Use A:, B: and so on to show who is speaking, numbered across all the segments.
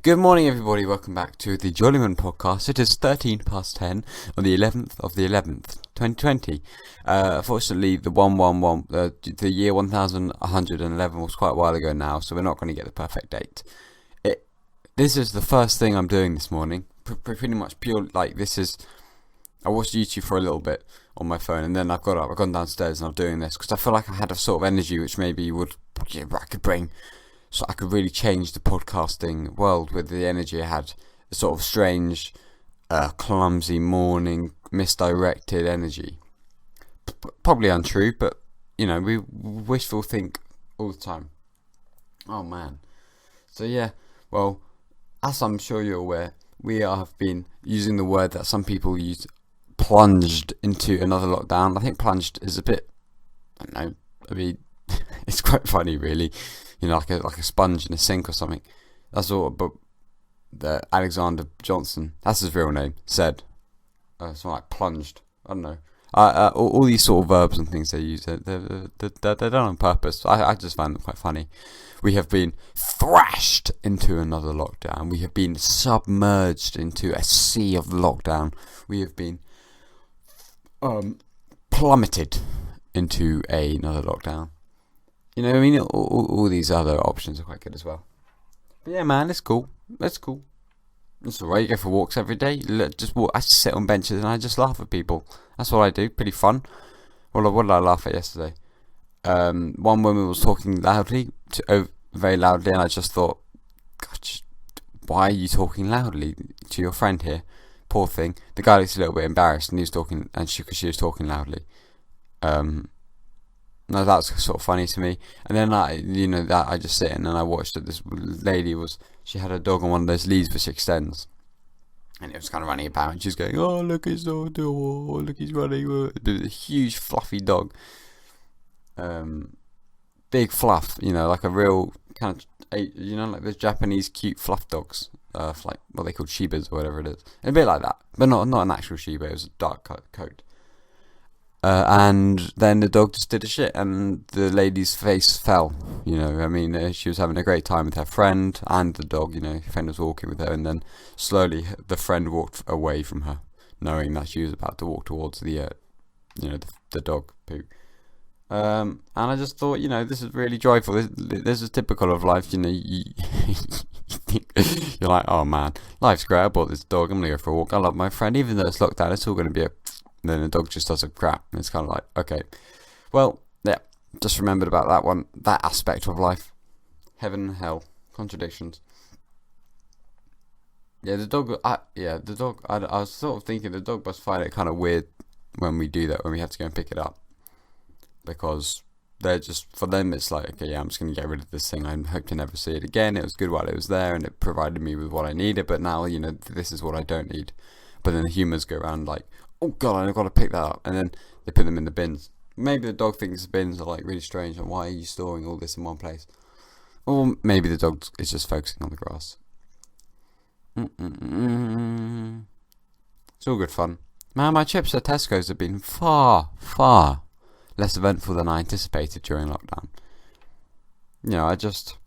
A: Good morning, everybody. Welcome back to the Jollymun Podcast. It is 13 past 10 on the 11th of the 11th, 2020. Unfortunately, the year 1111 was quite a while ago now, so we're not going to get the perfect date. This is the first thing I'm doing this morning. Pretty much pure, I watched YouTube for a little bit on my phone, and then I've gone downstairs and I'm doing this, because I feel like I had a sort of energy which maybe I could bring. So I could really change the podcasting world with the energy I had. A sort of strange, clumsy morning, misdirected energy. Probably untrue, but, we wishful think all the time. Oh, man. So, yeah, well, as I'm sure you're aware, we have been using the word that some people use, plunged into another lockdown. I think plunged is a bit, it's quite funny, really. Like a sponge in a sink or something. That's all. But Alexander Johnson, that's his real name, said. Something like plunged. I don't know. All these sort of verbs and things they use, they're done on purpose. I just find them quite funny. We have been thrashed into another lockdown. We have been submerged into a sea of lockdown. We have been plummeted into another lockdown. All these other options are quite good as well. But yeah, man, it's cool. It's cool. It's alright. You go for walks every day. Just walk. I just sit on benches and I just laugh at people. That's what I do. Pretty fun. What did I laugh at yesterday? One woman was talking very loudly, and I just thought, God, why are you talking loudly to your friend here? Poor thing. The guy looks a little bit embarrassed, and he was talking, and she was talking loudly. No, that was sort of funny to me. And then I just sit and I watched it. This lady she had a dog on one of those leads which extends, and it was kind of running about, and she was going, "Oh, look, it's so adorable! Look, he's running!" A huge fluffy dog, big fluff. Like a real kind of, like those Japanese cute fluff dogs, like what they call Shibas or whatever it is. A bit like that, but not an actual Shiba. It was a dark coat. And then the dog just did a shit, and the lady's face fell. She was having a great time with her friend and the dog. Her friend was walking with her, and then slowly the friend walked away from her, knowing that she was about to walk towards the dog poo. And I just thought, this is really joyful. This is typical of life. You think, you're like, oh man, life's great. I bought this dog. I'm gonna go for a walk. I love my friend, even though it's locked down. It's all gonna be and then the dog just does a crap. And it's kind of like, okay, well, yeah, just remembered about that one, that aspect of life. Heaven and hell, contradictions. Yeah, the dog, I was sort of thinking the dog must find it kind of weird when we do that, when we have to go and pick it up. Because they're just, for them, it's like, okay, yeah, I'm just going to get rid of this thing. I hope to never see it again. It was good while it was there, and it provided me with what I needed, but now, this is what I don't need. But then the humans go around like, oh god, I've got to pick that up, and then they put them in the bins. Maybe the dog thinks the bins are like really strange, and why are you storing all this in one place? Or maybe the dog is just focusing on the grass. It's all good fun. Man, my trips at Tesco's have been far, far less eventful than I anticipated during lockdown. I just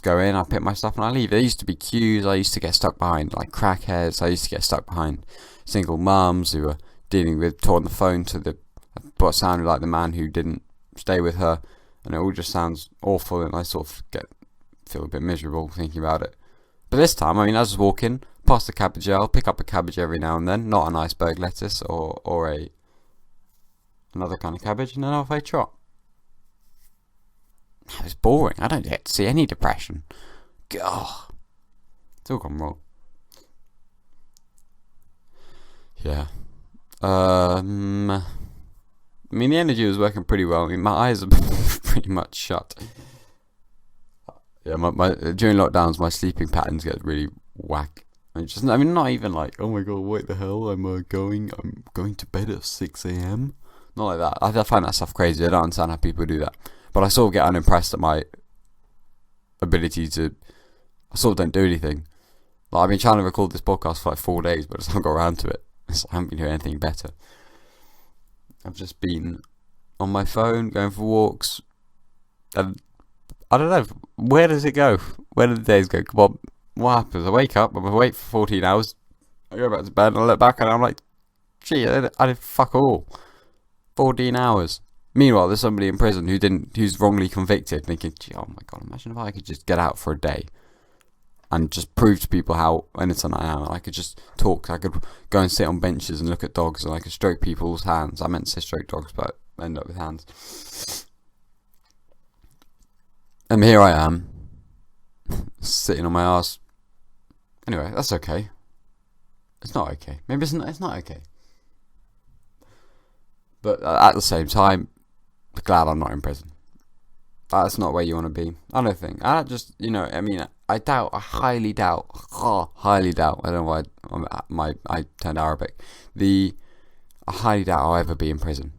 A: go in, I pick my stuff, and I leave. There used to be queues. I used to get stuck behind like crackheads. I used to get stuck behind single mums who were talking the phone to what sounded like the man who didn't stay with her, and it all just sounds awful, and I sort of feel a bit miserable thinking about it. But this time, I was walking past the cabbage. I'll pick up a cabbage every now and then, not an iceberg lettuce or another kind of cabbage, and then off I trot. That was boring. I don't get to see any depression. God, it's all gone wrong. Yeah. The energy was working pretty well. My eyes are pretty much shut. Yeah, my during lockdowns, my sleeping patterns get really whack. Not even like, oh my god, what the hell? I'm going to bed at 6 a.m. Not like that. I find that stuff crazy. I don't understand how people do that. But I sort of get unimpressed at my ability to. I sort of don't do anything. Like, I've been trying to record this podcast for like 4 days, but I just haven't got around to it. I haven't been doing anything better. I've just been on my phone, going for walks. And I don't know. Where does it go? Where do the days go? Come on. what happens? I wake up, I'm awake for 14 hours, I go back to bed and I look back and I'm like, gee, I did fuck all. 14 hours. Meanwhile, there's somebody in prison who's wrongly convicted, thinking, gee, oh my god, imagine if I could just get out for a day and just prove to people how innocent I am. I could just talk, I could go and sit on benches and look at dogs, and I could stroke people's hands. I meant to say stroke dogs, but I end up with hands. And here I am, sitting on my ass. Anyway, that's okay. It's not okay. Maybe it's not okay. But at the same time, I'm glad I'm not in prison. That's not where you want to be. I don't think. I just, I mean, I highly doubt, I don't know why I turned Arabic. I highly doubt I'll ever be in prison.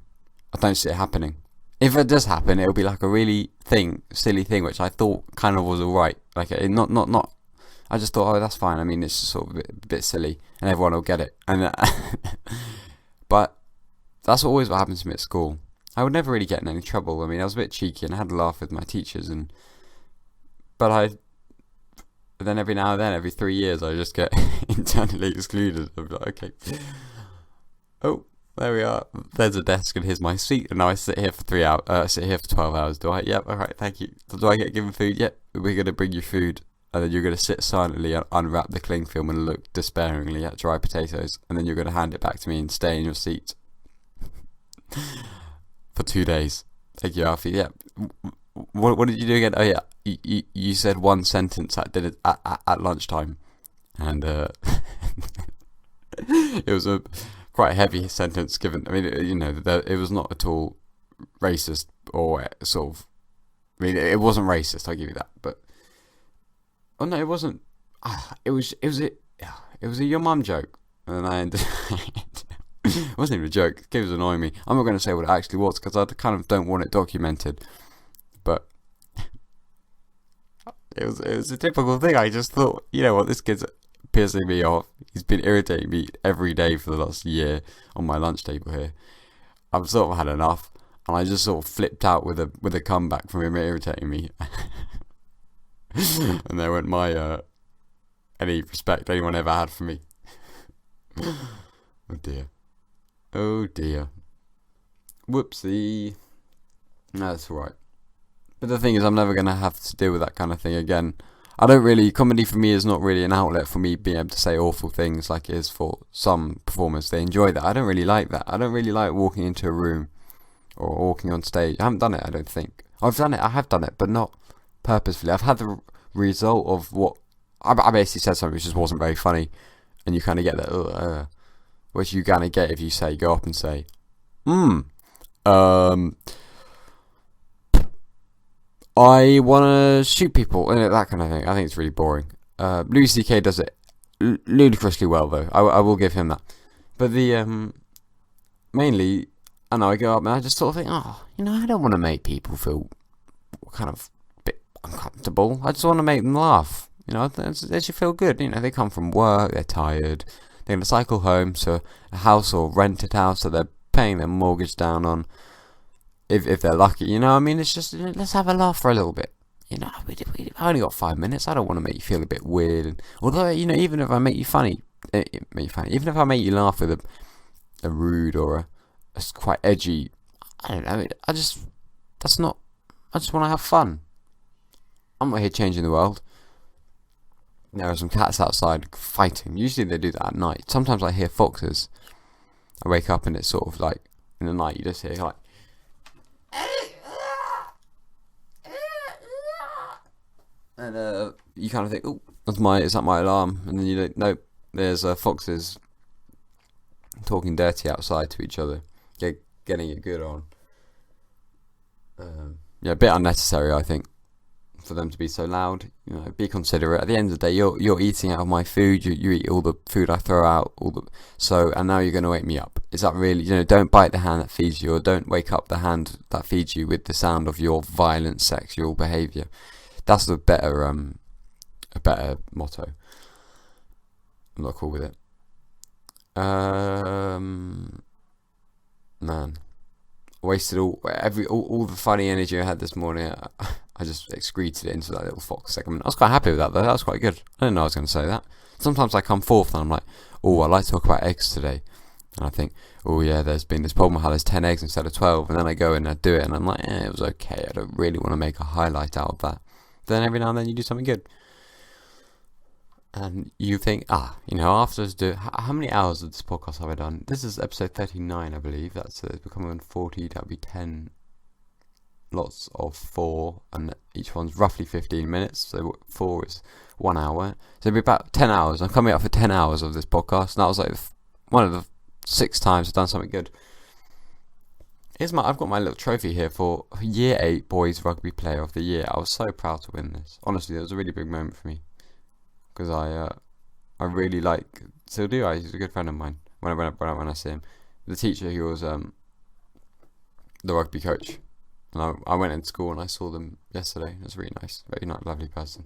A: I don't see it happening. If it does happen, it'll be like a really silly thing, which I thought kind of was alright. Like, not. I just thought, oh, that's fine. I mean, it's just sort of a bit silly, and everyone will get it. And but that's always what happens to me at school. I would never really get in any trouble. I mean, I was a bit cheeky and I had a laugh with my teachers, but then every now and then, every 3 years, I just get internally excluded. I'm like, okay, oh, there we are. There's a desk and here's my seat, and now I sit here for 3 hours. Sit here for 12 hours. Do I? Yep. All right. Thank you. Do I get given food? Yep. We're gonna bring you food, and then you're gonna sit silently, unwrap the cling film, and look despairingly at dry potatoes, and then you're gonna hand it back to me and stay in your seat for 2 days. Thank you, Alfie. Yeah. What did you do again? Oh yeah, you said one sentence at dinner at lunchtime, and it was a quite heavy sentence given. I mean, it was not at all racist or sort of. I mean, it wasn't racist. I'll give you that. But oh no, it wasn't. It was a your mum joke, and I ended. It wasn't even a joke. It was annoying me. I'm not going to say what it actually was because I kind of don't want it documented. But it was a typical thing. I just thought, you know what, this kid's pissing me off. He's been irritating me every day for the last year on my lunch table here. I've sort of had enough, and I just sort of flipped out with a comeback from him irritating me. And there went my any respect anyone ever had for me. Oh dear. Oh dear. Whoopsie. No, that's alright. But the thing is, I'm never going to have to deal with that kind of thing again. Comedy for me is not really an outlet for me being able to say awful things like it is for some performers. They enjoy that. I don't really like that. I don't really like walking into a room or walking on stage. I haven't done it, I don't think. I have done it, but not purposefully. I've had the result of what... I basically said something which just wasn't very funny, and you kind of get that... which you kind of get if you go up and say, I want to shoot people, and that kind of thing. I think it's really boring. Louis C.K. does it ludicrously well, though. I will give him that. But mainly, I know I go up and I just sort of think, I don't want to make people feel kind of a bit uncomfortable. I just want to make them laugh. They should feel good. They come from work, they're tired. They're going to cycle home to a house or rented house that they're paying their mortgage down on, if they're lucky. I mean, it's just, let's have a laugh for a little bit. I only got 5 minutes. I don't want to make you feel a bit weird. And although, even if I make you funny, even if I make you laugh with a rude or a quite edgy, I don't know. I just want to have fun. I'm not here changing the world. There are some cats outside fighting. Usually they do that at night. Sometimes I hear foxes. I wake up and it's sort of like, in the night you just hear like... And you kind of think, oh, is that my alarm? And then you don't, nope, there's foxes talking dirty outside to each other. Getting it good on. A bit unnecessary, I think, for them to be so loud. Be considerate. At the end of the day, you're eating out of my food. You eat all the food I throw out. And now you're going to wake me up. Is that really? Don't bite the hand that feeds you, or don't wake up the hand that feeds you with the sound of your violent sexual behaviour. That's a better motto. I'm not cool with it. Man, wasted all the funny energy I had this morning. I just excreted it into that little Fox segment. I was quite happy with that though. That was quite good. I didn't know I was going to say that. Sometimes I come forth and I'm like, oh, I'd like to talk about eggs today. And I think, oh yeah, there's been this problem how there's 10 eggs instead of 12. And then I go and I do it and I'm like, it was okay. I don't really want to make a highlight out of that. But then every now and then you do something good. And you think, after us how many hours of this podcast have I done? This is episode 39, I believe. That's becoming 40. That would be 10 lots of 4, and each one's roughly 15 minutes. So 4 is 1 hour. So it'd be about 10 hours. I'm coming up for 10 hours of this podcast, and that was like one of the 6 times I've done something good. I've got my little trophy here for Year 8 Boys Rugby Player of the Year. I was so proud to win this. Honestly, it was a really big moment for me. Because I really still do. He's a good friend of mine. When I see him, the teacher, he was the rugby coach, and I went in school and I saw them yesterday. It was really nice, very nice, lovely person.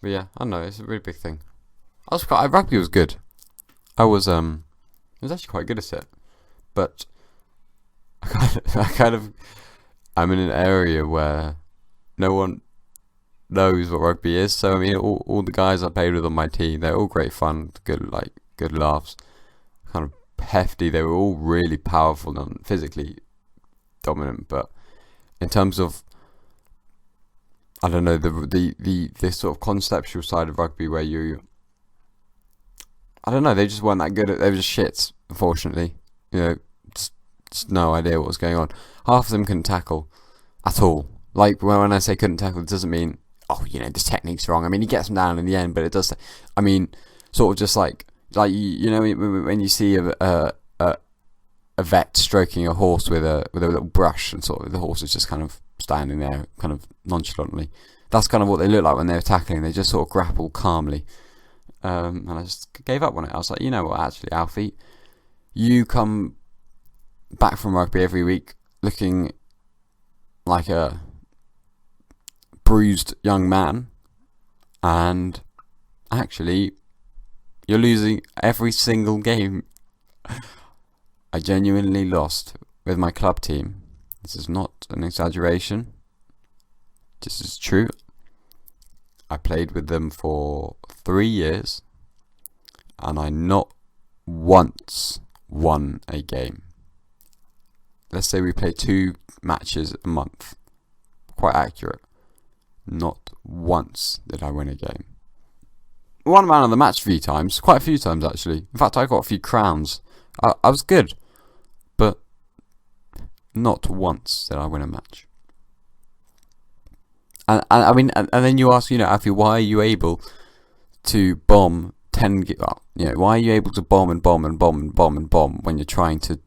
A: But yeah, I don't know, it's a really big thing. Rugby was good. I was actually quite good at it, but I'm in an area where no one knows what rugby is. So I mean, all the guys I played with on my team, they're all great fun, good laughs, kind of hefty. They were all really powerful and physically dominant. But in terms of, I don't know, the sort of conceptual side of rugby where I don't know, they just weren't that good at. They were just shits, unfortunately. Just no idea what was going on. Half of them couldn't tackle at all. Like when I say couldn't tackle, it doesn't mean, this technique's wrong. I mean, he gets them down in the end, but it does. I mean, sort of just like when you see a vet stroking a horse with a little brush, and sort of the horse is just kind of standing there, kind of nonchalantly. That's kind of what they look like when they were tackling. They just sort of grapple calmly. And I just gave up on it. I was like, you know what, actually, Alfie, you come back from rugby every week looking like a bruised young man, and actually you're losing every single game. I genuinely lost with my club team. This is not an exaggeration. This is true. I played with them for 3 years, and I not once won a game. Let's say we play 2 matches a month. Quite accurate. Not once did I win a game. Won man of the match a few times, quite a few times actually. In fact, I got a few crowns. I was good, but not once did I win a match. And I mean, and then you ask, Alfie, why are you able to bomb 10? Why are you able to bomb and bomb and bomb and bomb and bomb when you're trying to,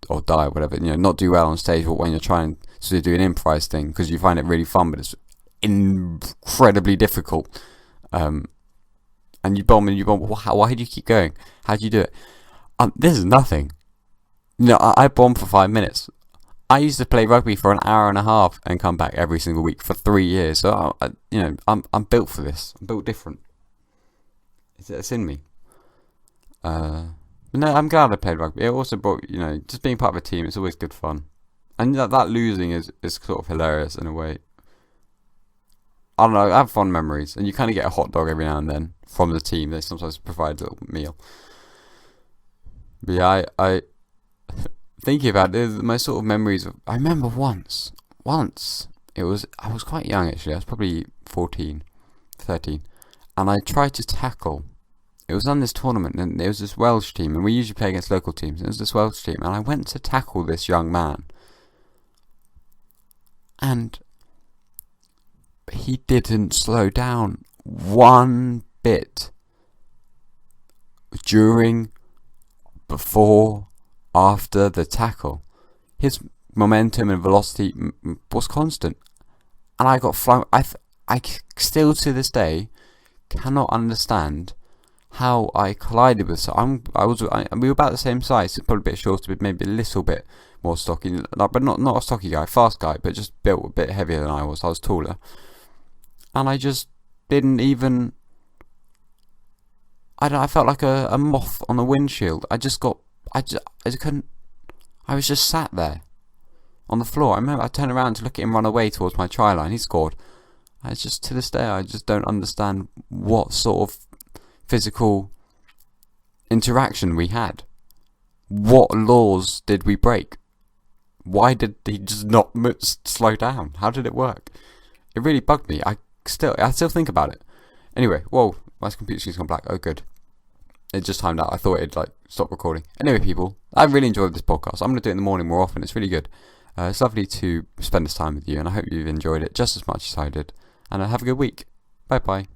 A: or die or whatever? Not do well on stage, but when you're trying to do an improvised thing because you find it really fun, but it's incredibly difficult. And you bomb and you bomb. Why do you keep going? How do you do it? This is nothing. I bomb for 5 minutes. I used to play rugby for an hour and a half and come back every single week for 3 years. So I'm built for this. I'm built different. It's in me. No, I'm glad I played rugby. It also brought, just being part of a team. It's always good fun, and that losing is sort of hilarious in a way. I don't know. I have fond memories, and you kind of get a hot dog every now and then from the team. They sometimes provide a little meal. But yeah, I thinking about it, my sort of memories of. I remember once I was quite young actually. I was probably 14, 13, and I tried to tackle. It was on this tournament, and there was this Welsh team, and we usually play against local teams. And it was this Welsh team, and I went to tackle this young man, and he didn't slow down one bit during, before, after the tackle. His momentum and velocity was constant, and I got flung. I still to this day cannot understand how I collided with. We were about the same size, probably a bit shorter, but maybe a little bit more stocky, but not a stocky guy, fast guy, but just built a bit heavier than I was. I was taller, and I just didn't even. I felt like a moth on a windshield. I just couldn't. I was just sat there on the floor. I remember I turned around to look at him run away towards my try line. He scored. It's just, to this day, I just don't understand what sort of physical interaction we had. What laws did we break? Why did he just not slow down? How did it work? It really bugged me. I still think about it. Anyway, whoa, my computer screen's gone black. Oh, good. It just timed out. I thought it'd stop recording. Anyway, people, I really enjoyed this podcast. I'm going to do it in the morning more often. It's really good. It's lovely to spend this time with you, and I hope you've enjoyed it just as much as I did. And have a good week. Bye bye.